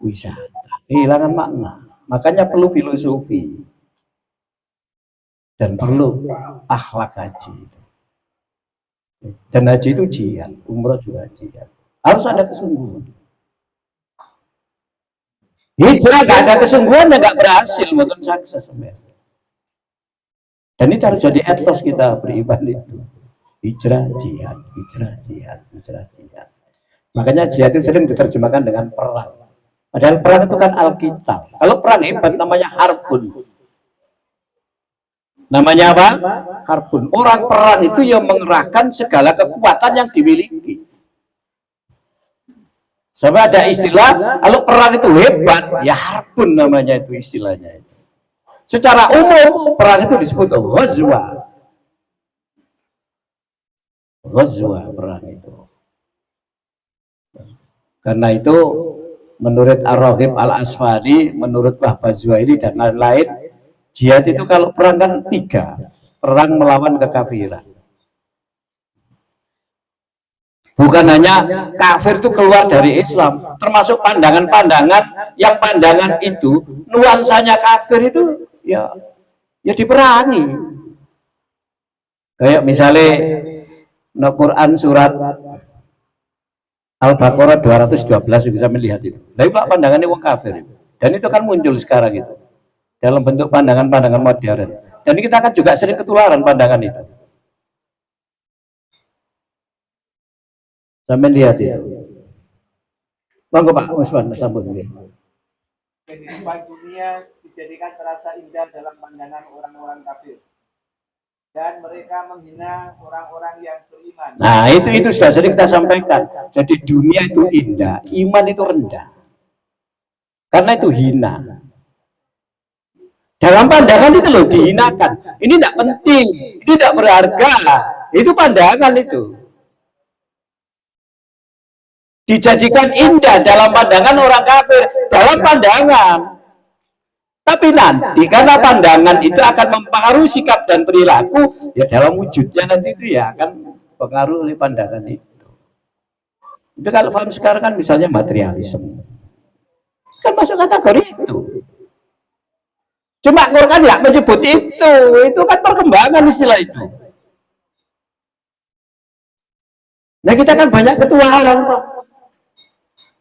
Wisata. Kehilangan makna. Makanya perlu filosofi. Dan perlu akhlak haji. Dan haji itu jihad, umroh juga jihad. Harus ada kesungguhan. Hijrah gak ada kesungguhan ya gak berhasil, bukan sukses sebenarnya. Dan itu harus jadi etos kita beribadah itu. Hijrah jihad, hijrah jihad, hijrah jihad. Makanya jihad itu sering diterjemahkan dengan perang. Padahal perang itu kan alkitab. Kalau perang hebat namanya harbun. Namanya apa? Harbun. Orang perang itu yang mengerahkan segala kekuatan yang dimiliki. Sampai ada istilah, kalau perang itu hebat, ya harbun namanya itu istilahnya. Secara umum, perang itu disebut ghazwa. Ghazwa perang itu. Karena itu, menurut Ar-Raghib Al-Asfari, menurut Wahbah Zuhaili dan lain-lain, jihad itu kalau perang kan 3, perang melawan kekafiran. Bukan hanya kafir itu keluar dari Islam, termasuk pandangan-pandangan yang pandangan itu nuansanya kafir itu ya diperangi. Kayak misalnya no Quran surat Al-Baqarah 212 bisa melihat itu. Tapi pandangannya wong kafir itu. Dan itu kan muncul sekarang itu dalam bentuk pandangan-pandangan modern. Dan kita kan juga sering ketularan pandangan itu. Sampai lihat itu. Monggo Pak Usman sambung nggih. Kehidupan dunia dijadikan terasa indah dalam pandangan orang-orang kafir. Dan mereka menghina orang-orang yang beriman. Nah, itu sudah sering kita sampaikan. Jadi dunia itu indah, iman itu rendah. Karena itu hina. Dalam pandangan itu loh dihinakan. Ini tidak penting, ini tidak berharga. Itu pandangan itu. Dijadikan indah dalam pandangan orang kafir, dalam pandangan. Tapi nanti karena pandangan itu akan mempengaruhi sikap dan perilaku, ya dalam wujudnya nanti itu ya akan pengaruh oleh pandangan itu. Itu kalau paham sekarang kan misalnya materialisme. Kan masuk kategori itu. Cuma Quran ya menyebut itu kan perkembangan istilah itu. Nah kita kan banyak ketularan, Pak.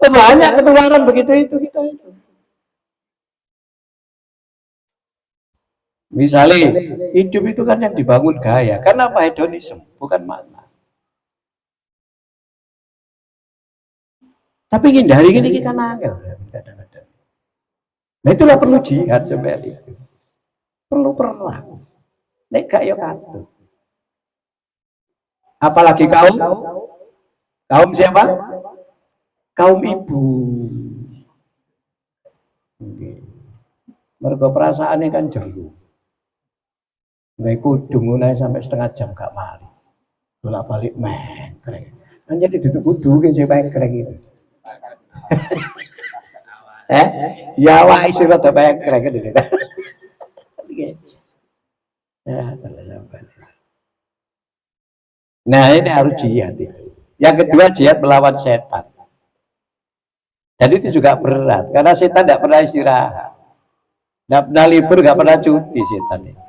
Banyak ketularan begitu itu kita itu. Misalnya hidup itu kan yang dibangun gaya, karena apa? Hedonisme, bukan makna. Tapi ngindari ini kita nangil kadang-kadang. Nah itulah perlu jihad sebenarnya itu. Perlu perang. Nek gak ya katu. Apalagi kaum siapa? Kaum ibu. Mergo perasaannya kan jero. Nggak kudung sampai setengah jam gak mari. Bolak-balik mengkreng. Kan jadi duduk kudu ke sing mengkreng itu. Ya wae surat mengkreng kan itu. Nah ini harus jihad. Yang kedua jihad melawan setan. Dan itu juga berat karena setan tidak pernah istirahat, tidak pernah libur, tidak pernah cuti. Setan itu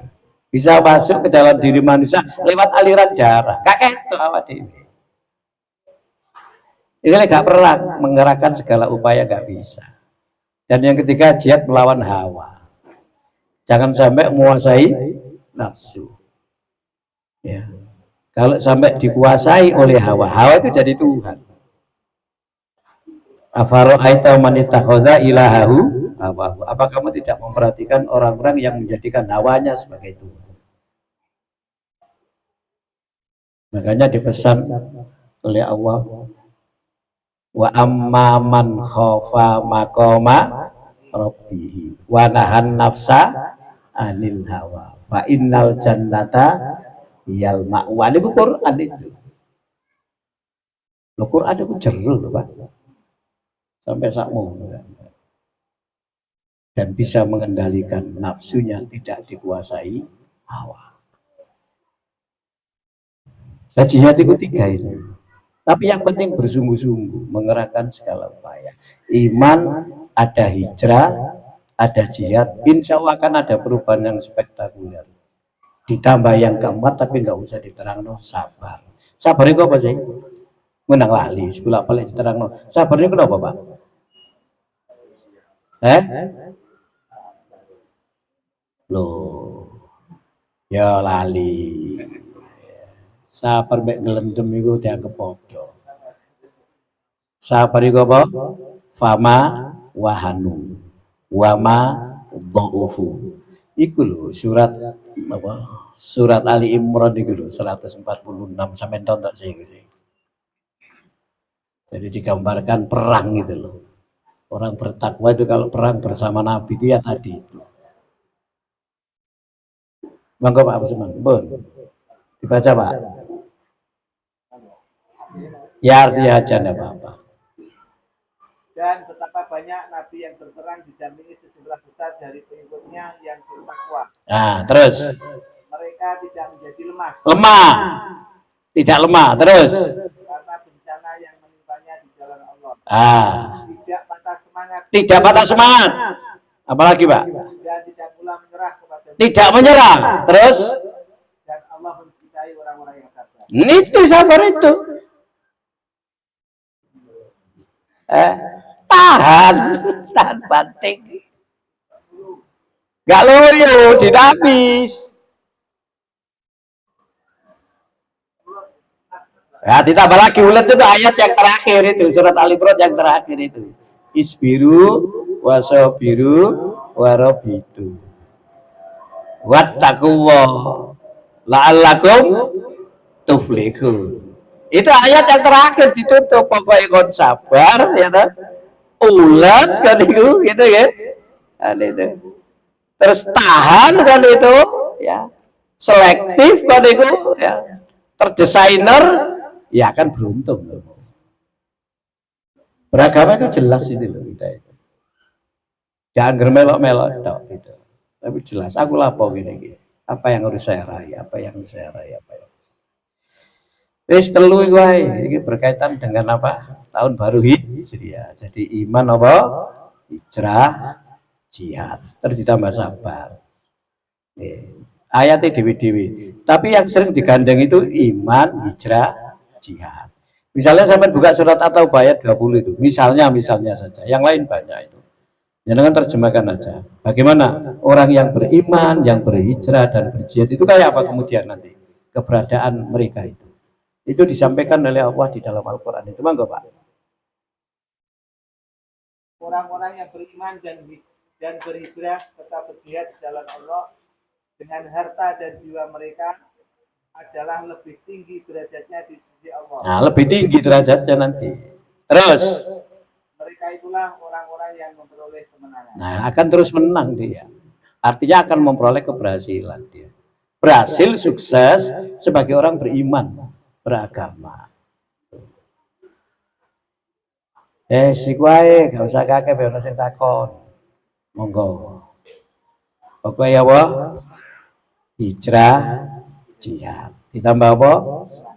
bisa masuk ke dalam diri manusia lewat aliran darah. Kakek itu awak ini. Ini nggak pernah mengerahkan segala upaya, nggak bisa. Dan yang ketiga jihad melawan hawa. Jangan sampai menguasai nafsu. Ya. Kalau sampai dikuasai oleh hawa, hawa itu jadi Tuhan. Afara'aita man ittakhadha ilahahu hawahu. Apa kamu tidak memperhatikan orang-orang yang menjadikan hawanya sebagai Tuhan? Makanya dipesan oleh Allah, wa amman khafa maqama rabbih wa nahan nafsa anil hawa fa innal jannata yal ma'wa. Itu Quran itu. Loh, Quran itu jero loh, Pak. Sampai sakmu dan bisa mengendalikan nafsunya, tidak dikuasai hawa. Nah, jihad itu 3 ini. Tapi yang penting bersungguh-sungguh, mengerahkan segala upaya. Iman, ada hijrah, ada jihad, insya Allah akan ada perubahan yang spektakuler. Ditambah yang keempat, tapi nggak usah diterang, no, sabar. Sabar itu apa sih? Menang lali, sebelah balik diterang, no. Sabar itu kenapa, Pak? Loh, ya lali. Sabar mek ngelendem iku dianggep padha. Sabar iku apa? Fama wahanu wama dhaufu. Iku lho surat apa? Surat Ali Imran iku lho 146 sampai tonton sih. Jadi digambarkan perang gitu loh. Orang bertakwa itu kalau perang bersama Nabi itu ya tadi itu. Monggo Pak Abusman, pun dibaca Pak. Ya artinya aja enggak apa-apa. Dan betapa banyak nabi yang berperang didampingi sejumlah besar dari pengikutnya yang bertakwa. Nah, terus Mereka tidak menjadi lemah. Lemah. Tidak lemah, terus Karena bencana yang menimpanya di jalan Allah. Tidak patah semangat. Tidak patah semangat. Apalagi, Pak? Dan tidak pula menyerah kepada Tidak menyerah. Terus dan Allah mencintai orang-orang yang sabar. itu sabar itu. Tahan banting. Gak loyo, dinamis. Ya, ditambah lagi ulet itu ayat yang terakhir itu, surat Al Imran yang terakhir itu. Isbiru wasabiru warabitu. Wattaqullah la'allakum tuflihun. Itu ayat yang terakhir ditutup, pokoknya kon sabar ya toh. Ulet kan itu gitu ya. Kan itu. Terus tahan kan itu ya. Selektif kan itu ya. Terdesainer ya kan beruntung. Beragama itu jelas ini loh kita itu. Jangan melok-melok tok gitu. Tapi jelas aku lapo gini. Apa yang harus saya raih, apa yang harus saya raih, apa yang wis telu iku ae. Iki berkaitan dengan apa? Tahun baru Hijriah. Jadi iman apa? Hijrah, jihad. Terus ditambah sabar. Ayatnya dewi-dewi. Tapi yang sering digandeng itu iman, hijrah, jihad. Misalnya sampai buka surat At-Taubah ayat 20 itu. Misalnya saja. Yang lain banyak itu. Jangan terjemahkan aja. Bagaimana orang yang beriman, yang berhijrah dan berjihad itu kayak apa kemudian nanti keberadaan mereka itu. Itu disampaikan oleh Allah di dalam Al-Quran itu. Monggo Pak. Orang-orang yang beriman dan berhijrah serta berjihad di jalan Allah dengan harta dan jiwa mereka adalah lebih tinggi derajatnya di sisi Allah. Nah, lebih tinggi derajatnya nanti. Terus mereka itulah orang-orang yang memperoleh kemenangan. Nah, akan terus menang dia. Artinya akan memperoleh keberhasilan dia. Berhasil sukses sebagai orang beriman, beragama. Sikuae gak usah kakek biar sing takon. Monggo. Pokoknya apa? Hijrah, jihad. Ditambah apa?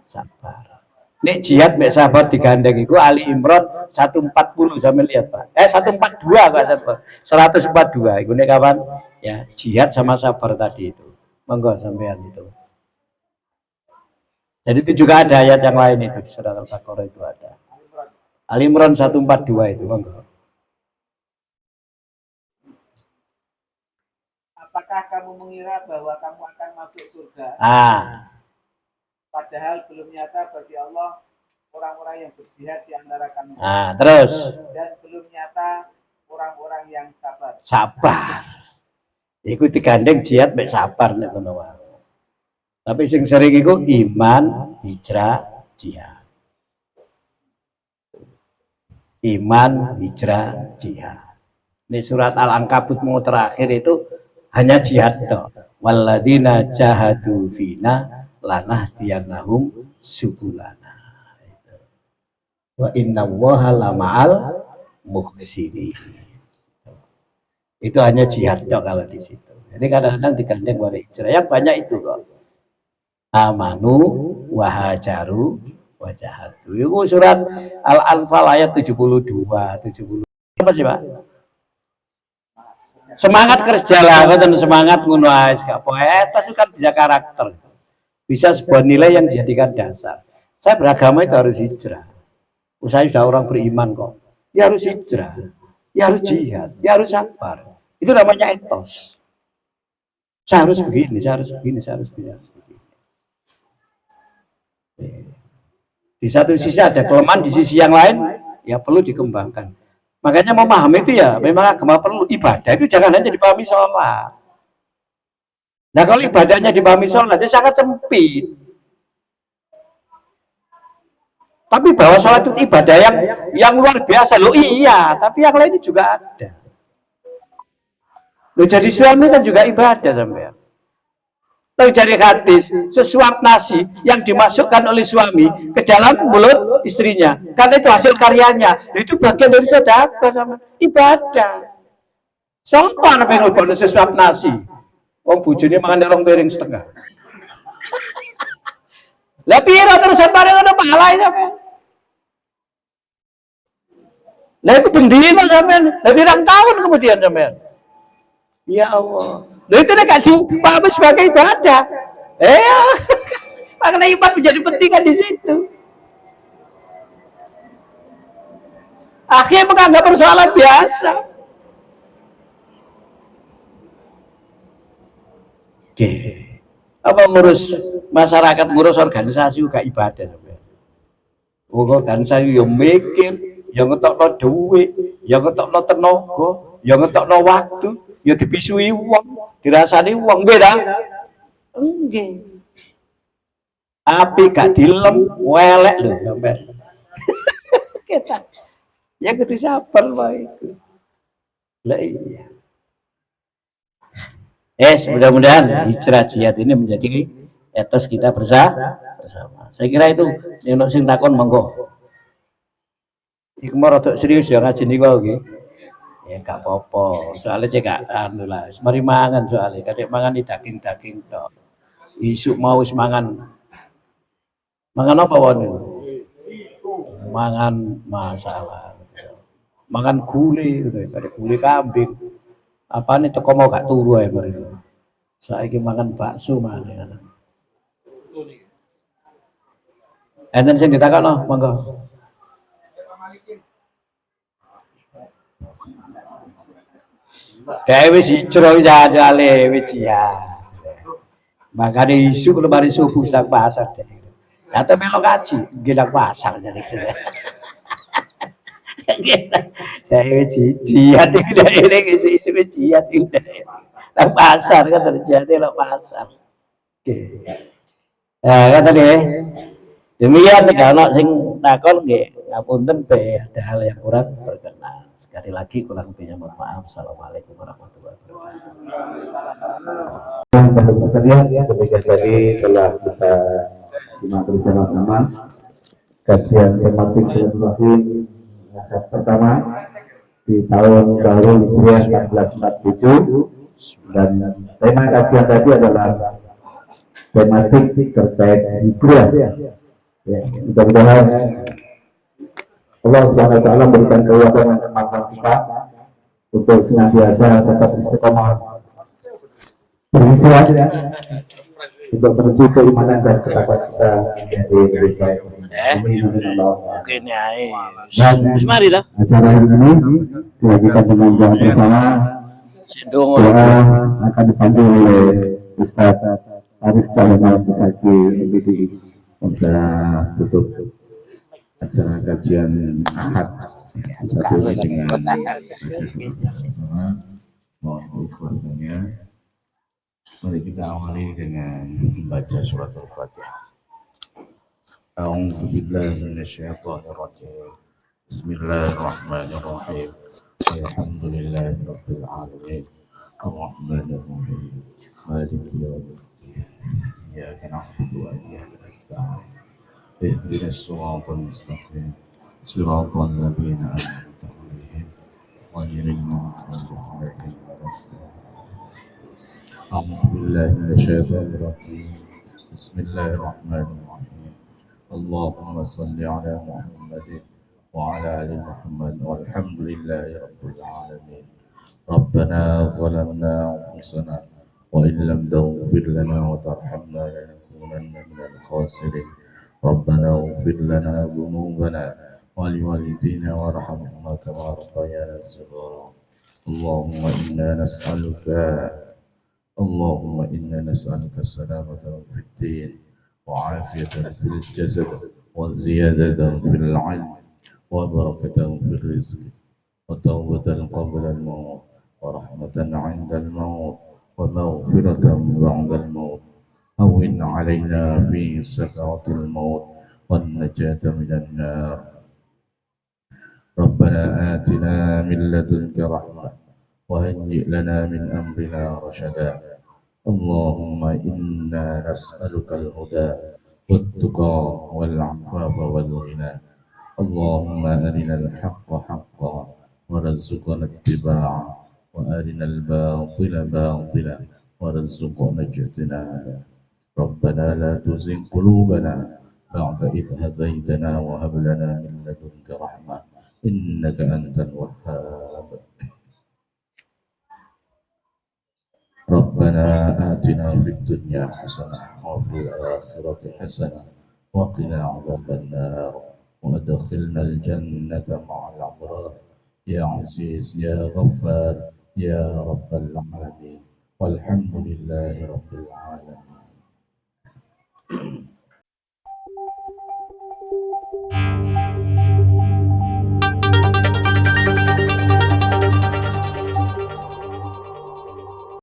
Sabar. Nek jihad mek sabar digandeng iku Ali Imran 140 sampai lihat Pak. 142 Pak sabar. 142 iku nek kapan? Ya, jihad sama sabar tadi itu. Monggo sampean itu. Jadi itu juga ada ayat yang lain itu di surat Al-Baqarah itu ada. Ali Imran 142 itu, monggo. Apakah kamu mengira bahwa kamu akan masuk surga? padahal belum nyata bagi Allah orang-orang yang berjihad di antara kami. Nah, terus Dan belum nyata orang-orang yang sabar. sabar. Iku digandeng jihad mek sabar nek ngono wae. Tapi sing sering iku iman, hijrah, jihad. Iman, hijrah, jihad. Ini surat Al-Ankabut mau terakhir itu hanya jihad toh. Walladzina jahadu fina lanahdiyannahum subulana. Wa innallaha lama'al muhsinin. Itu hanya jihad toh kalau di situ. Jadi kadang-kadang digandeng wal hijrah. Yang banyak itu kok. Amanu wahajaru wajahatu. Itu surat Al-Anfal ayat 72, 70. Apa sih, Pak? Semangat kerja lah, kan semangat ngono ae gak poetas itu kan bisa karakter. Bisa sebuah nilai yang dijadikan dasar. Saya beragama itu harus hijrah. Saya sudah orang beriman kok. Ya harus hijrah. Ya harus jihad, ya harus sabar. Itu namanya etos. Saya harus begini, saya harus begini, saya harus begini. Di satu sisi ada kelemahan, di sisi yang lain ya perlu dikembangkan. Makanya memahami itu ya memang agama perlu. Ibadah itu jangan hanya dipahami sholat. Nah kalau ibadahnya dipahami sholat itu sangat sempit. Tapi bahwa sholat itu ibadah yang luar biasa loh, iya, tapi yang lain juga ada. Loh, jadi suami kan juga ibadah sampai. Lalu jadi hadis, sesuap nasi yang dimasukkan oleh suami ke dalam mulut istrinya, karena itu hasil karyanya, itu bagian dari sedekah sama ibadah. Sopan apa yang lebih sesuap nasi? Wong bojone mangan rong piring setengah. Lah piro terus sampeyan ngono pahala sampeyan? Lah itu bendino sampeyan, lah pirang tahun kemudian sampeyan. Ya Allah. Lah itu nek dipahami sebagai ibadah. Makna ibadah menjadi penting kan di situ. Akhirnya menganggap persoalan biasa. Oke. Apa ngurus masyarakat, ngurus organisasi juga ibadah sampeyan. Organisasi yo mikir, ya ngetokno duit, ya ngetokno tenaga, ya ngetokno waktu, ya dibisui wong, dirasani wong beda. Nggih. Api gak dilem, welek lho sampean. Kita. Ya kudu sabar wae itu. Lah iya. Mudah-mudahan hijrah jihad ini menjadi etos kita bersama. Saya kira itu yang sing takon monggo. Iku mau rada serius ya ngaji niku nggih. Ya gak apa-apa. Soalnya cek gak anu lah, mari mangan soalnya kadek mangan di daging-daging tok. Isuk mau wis mangan. Mangan apa won? Mangan masalah. Mangan gule gitu, kadek gule kambing. Apane teko mau gak turu ae mari. Saiki mangan bakso maneh. Enten sing ditakokno, monggo. Dewe hijrah jajale wis ya. Makane isu kalau mari subuh sedang pasar deh. Kata melok kaji, nggih pasar jadi. Dewe jihad iki isu jihad iki. Nang pasar kan terjadi nang pasar. Oke. Nah, kata nggih. Demikian nek ana sing takon nggih, ngapunten be ada hal yang kurang berkenan. Sekali lagi kurang lebihnya mohon maaf. Assalamualaikum warahmatullahi wabarakatuh. Teman-teman sekalian, demikian tadi telah kita simak bersama-sama kajian tematik silaturahim pertama di tahun baru Hijriah 1447 dan tema kajian tadi adalah tematik terkait Hijriah. Ya, mudah-mudahan Allah Subhanahu wa taala berikan kekuatan dan kemampuan kita untuk senantiasa tetap istiqomah berhijrah untuk menuju keimanan dan ketakwaan kita menjadi lebih baik. Mungkin ya. Dan Mari dah. acara hari ini dilanjutkan dengan doa bersama. Doa akan dipandu oleh Ustaz Arif Cahaya Besaki MPDI. Kita tutup acara kajian Ahad satu ini dengan bersama. Mohon ikhlasnya. Mari kita awali dengan membaca surat Al-Fatihah. A'udzu billahi minasyaitonir rajim. Bismillahirrahmanirrahim. Alhamdulillahirabbil alamin. Arrahmanir rahim. Maliki yaumiddin. Iyyaka na'budu wa iyyaka nasta'in. Ihdinas siratal mustaqim. Siratal ladzina an'amta 'alaihim ghairil maghdubi 'alaihim waladdallin. أعوذ بالله من الشيطان الرجيم بسم الله الرحمن الرحيم اللهم صل على محمد وعلى آل محمد والحمد لله رب العالمين ربنا ظلمنا أنفسنا وإن لم تغفر لنا وترحمنا لنكونن من الخاسرين ربنا اغفر لنا ذنوبنا ولوالدينا وارحمهما كما ربيانا صغارا اللهم إنا نسألك السلامة في الدين وعافية في الجسد وزيادة في العلم وبركة في الرزق وتوبة قبل الموت ورحمة عند الموت ومغفرة بعد الموت هون علينا في سكرات الموت والنجاة من النار ربنا آتنا من لدنك رحمة وهيئ لنا من أمرنا رشدا اللهم إنا نسألك الهدى والتقى والعفاف والغنى اللهم أرنا الحق حقا وارزقنا اتباعه وأرنا الباطل باطلا وارزقنا اجتنابه ربنا لا تزغ قلوبنا بعد إذ هديتنا وهب لنا من لدنك رحمة إنك أنت الوهاب ربنا آتنا في الدنيا حسنة وفي الآخرة حسنة وقنا عذاب النار وأدخلنا الجنة مع الأبرار يا عزيز يا غفار يا رب العالمين والحمد لله رب العالمين